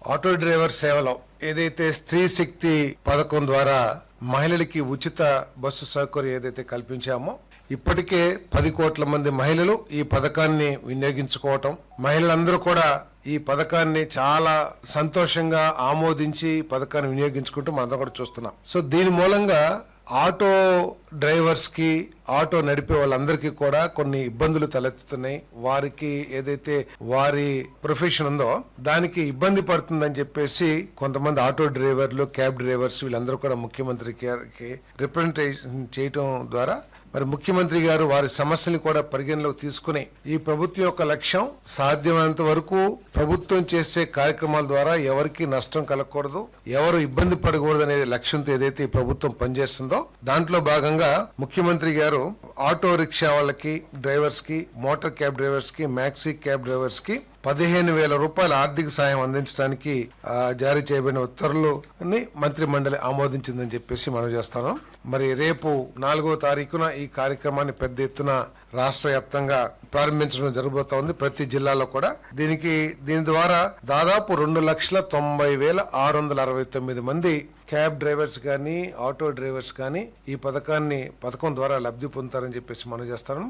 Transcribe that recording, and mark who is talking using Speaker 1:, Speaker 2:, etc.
Speaker 1: Auto driver సేవలో ఏదైతే స్త్రీ శక్తి పథకం ద్వారా మహిళలకి ఉచిత బస్సు సౌకర్యం ఏదైతే కల్పించామో ఇప్పటికే 10 కోట్ల మంది మహిళలు ఈ పథకాన్ని వినియోగించుకోవటం, మహిళలందరూ కూడా ఈ పథకాన్ని చాలా సంతోషంగా ఆమోదించి పథకాన్ని వినియోగించుకుంటూ మనందరం కూడా చూస్తున్నాం. సో దీని మూలంగా ఆటో డ్రైవర్స్ కి, ఆటో నడిపే వాళ్ళందరికీ కూడా కొన్ని ఇబ్బందులు తలెత్తుతున్నాయి. వారికి ఏదైతే వారి ప్రొఫెషన్ ఉందో దానికి ఇబ్బంది పడుతుందని చెప్పేసి కొంతమంది ఆటో డ్రైవర్లు, క్యాబ్ డ్రైవర్స్ వీళ్ళందరూ కూడా ముఖ్యమంత్రి గారికి రిప్రజెంటేషన్ చేయటం ద్వారా మరి ముఖ్యమంత్రి గారు వారి సమస్యలు కూడా పరిగణలోకి తీసుకుని ఈ ప్రభుత్వం యొక్క లక్ష్యం సాధ్యమైనంత వరకు ప్రభుత్వం చేసే కార్యక్రమాల ద్వారా ఎవరికి నష్టం కలగకూడదు, ఎవరు ఇబ్బంది పడకూడదు అనే లక్ష్యంతో ఏదైతే ఈ ప్రభుత్వం పనిచేస్తుందో దాంట్లో భాగంగా ముఖ్యమంత్రి గారు ఆటో రిక్షా వాళ్ళకి, డ్రైవర్స్ కి, మోటార్ క్యాబ్ డ్రైవర్స్ కి, మ్యాక్సీ క్యాబ్ డ్రైవర్స్ కి 15,000 రూపాయల ఆర్థిక సాయం అందించడానికి జారీ చేయబడిన ఉత్తర్వులని మంత్రి మండలి ఆమోదించిందని చెప్పేసి మనం చేస్తాను. మరి రేపు 4వ తారీఖున ఈ కార్యక్రమాన్ని పెద్ద ఎత్తున రాష్ట్ర వ్యాప్తంగా ప్రారంభించడం జరగబోతోంది, ప్రతి జిల్లాలో కూడా. దీని ద్వారా దాదాపు 2,90,669 మంది క్యాబ్ డ్రైవర్స్ కానీ, ఆటో డ్రైవర్స్ కానీ ఈ పథకం ద్వారా లబ్ధి పొందుతారని చెప్పేసి మనం చేస్తాను.